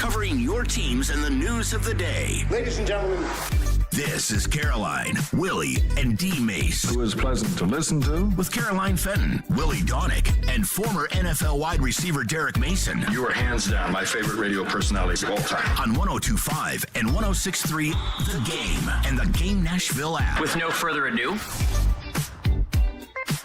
covering your teams and the news of the day. Ladies and gentlemen, this is Caroline, Willy, and D-Mace. Who is pleasant to listen to. With Caroline Fenton, Willy Donick, and former NFL wide receiver Derek Mason. You are hands down my favorite radio personalities of all time. On 102.5 and 106.3, The Game, and the Game Nashville app. With no further ado.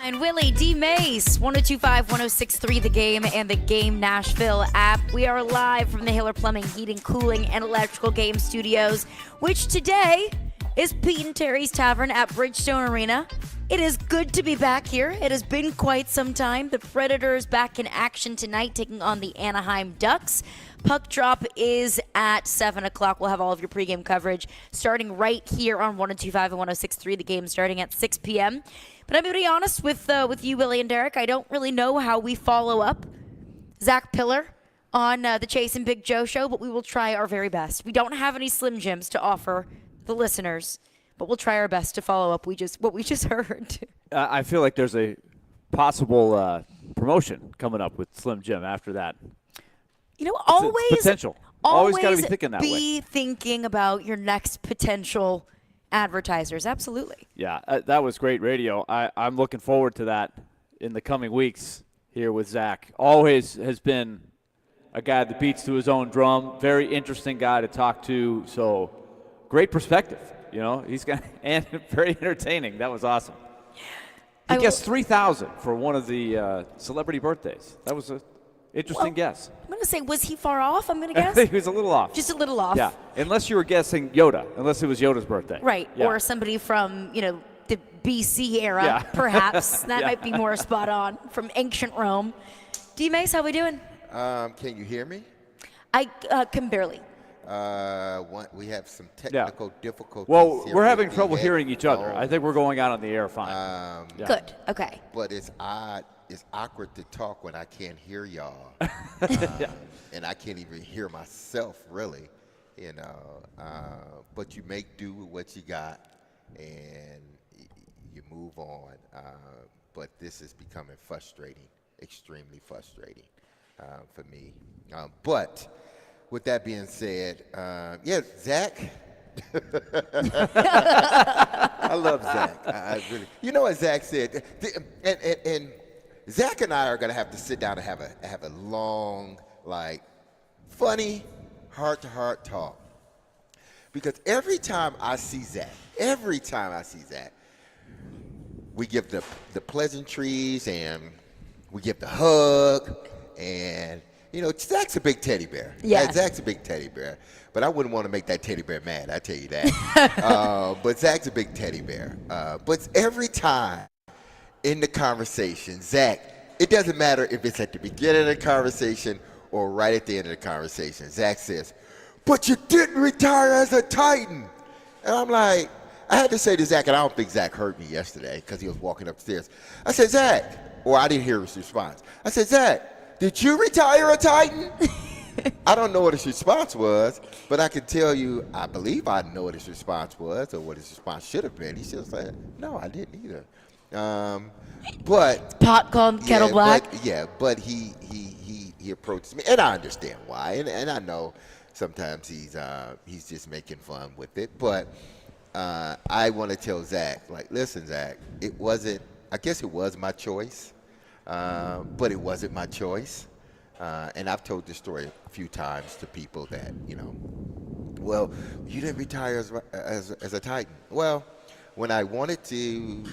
And Willy, D-Mase, 102.5, 106.3, The Game, and the Game Nashville app. We are live from the Hiller Plumbing, Heating, Cooling, and Electrical Game Studios, which today is Pete and Terry's Tavern at Bridgestone Arena. It is good to be back here. It has been quite some time. The Predators back in action tonight, taking on the Anaheim Ducks. Puck drop is at 7 o'clock. We'll have all of your pregame coverage starting right here on 102.5 and 106.3. The game starting at 6 p.m. But I'm going to be honest with you, Willy and Derek. I don't really know how we follow up Zach Pillar on the Chase and Big Joe show, but we will try our very best. We don't have any Slim Jims to offer the listeners, but we'll try our best to follow up what we just heard. I feel like there's a possible promotion coming up with Slim Jim after that. You know, always potential. Always got to be thinking that way. Be thinking about your next potential advertisers. Absolutely. Yeah, that was great radio. I'm looking forward to that in the coming weeks here with Zach. Always has been a guy that beats to his own drum. Very interesting guy to talk to. So great perspective. You know, and very entertaining. That was awesome. He guessed 3,000 for one of the celebrity birthdays. That was a interesting guess. I'm going to say, was he far off? I'm going to guess. He was a little off. Just a little off. Yeah, unless you were guessing Yoda, unless it was Yoda's birthday. Right, yeah. Or somebody from, the BC era, perhaps. That might be more spot on, from ancient Rome. D-Mase, how we doing? Can you hear me? I can barely. We have some technical difficulties. Well, here we're with having the trouble hearing each other. headphones. I think we're going out on the air fine. Good, okay. But it's odd. It's awkward to talk when I can't hear y'all. And I can't even hear myself, really. But you make do with what you got, and you move on. But this is becoming frustrating, extremely frustrating for me. But with that being said, Zach. I love Zach. I really. You know what Zach said, and Zach and I are going to have to sit down and have a long, funny, heart-to-heart talk. Because every time I see Zach, we give the pleasantries and we give the hug, and Zach's a big teddy bear. Yeah. Zach's a big teddy bear. But I wouldn't want to make that teddy bear mad, I tell you that. But Zach's a big teddy bear. But every time in the conversation, Zach, it doesn't matter if it's at the beginning of the conversation or right at the end of the conversation, Zach says, "But you didn't retire as a Titan." And I'm like, I had to say to Zach, and I don't think Zach heard me yesterday because he was walking upstairs. I said, "Zach," or I didn't hear his response. I said, "Zach, did you retire a Titan?" I don't know what his response was, but I can tell you, I believe I know what his response was or what his response should have been. He should have said, "No, I didn't either." But pot called kettle black. But he approaches me, and I understand why, and I know sometimes he's just making fun with it. But I want to tell Zach, listen, Zach, I guess it was my choice, but it wasn't my choice. And I've told this story a few times to people that, well, you didn't retire as a Titan. Well, when I wanted to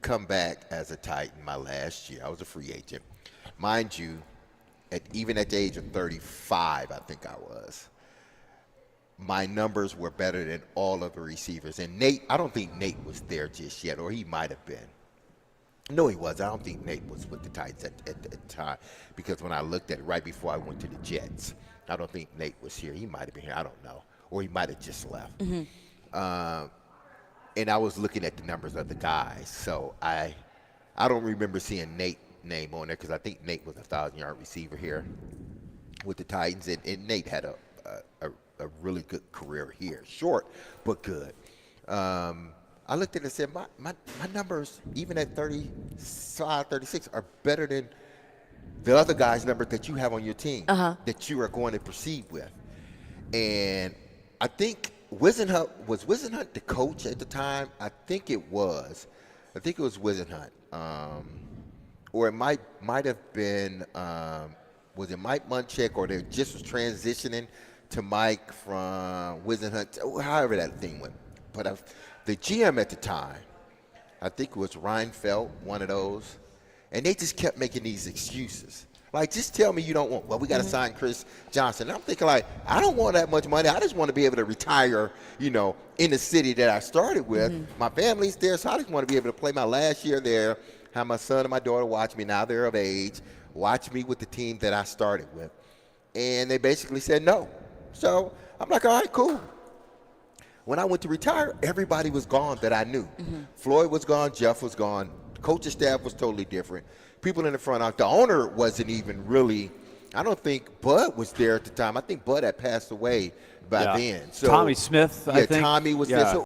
come back as a Titan my last year, I was a free agent. Mind you, even at the age of 35, I think I was, my numbers were better than all of the receivers. And Nate, I don't think Nate was there just yet, or he might have been. No, he was. I don't think Nate was with the Titans at the time, because when I looked at it right before I went to the Jets, I don't think Nate was here. He might have been here. I don't know. Or he might have just left. Mm-hmm. And I was looking at the numbers of the guys. So I don't remember seeing Nate's name on there, because I think Nate was a 1,000-yard receiver here with the Titans. And Nate had a really good career here. Short, but good. I looked at it and said, my numbers, even at 35, 36, are better than the other guys' numbers that you have on your team, that you are going to proceed with. And I think Wisenhunt was the coach at the time. I think it was Wisenhunt, or it might have been was it Mike Munchak, or they just was transitioning to Mike from Wisenhunt, however that thing went. But the GM at the time, I think it was Reinfeldt, one of those, and they just kept making these excuses. Like, just tell me you don't want, well, we got to sign Chris Johnson. And I'm thinking, like, I don't want that much money. I just want to be able to retire, in the city that I started with. My family's there, so I just want to be able to play my last year there, have my son and my daughter watch me. Now they're of age, watch me with the team that I started with. And they basically said no. So I'm like, all right, cool. When I went to retire, everybody was gone that I knew. Floyd was gone, Jeff was gone, coaching staff was totally different. People in the front, the owner wasn't even really, I don't think Bud was there at the time. I think Bud had passed away by then. So Tommy Smith, I think. Tommy was there. So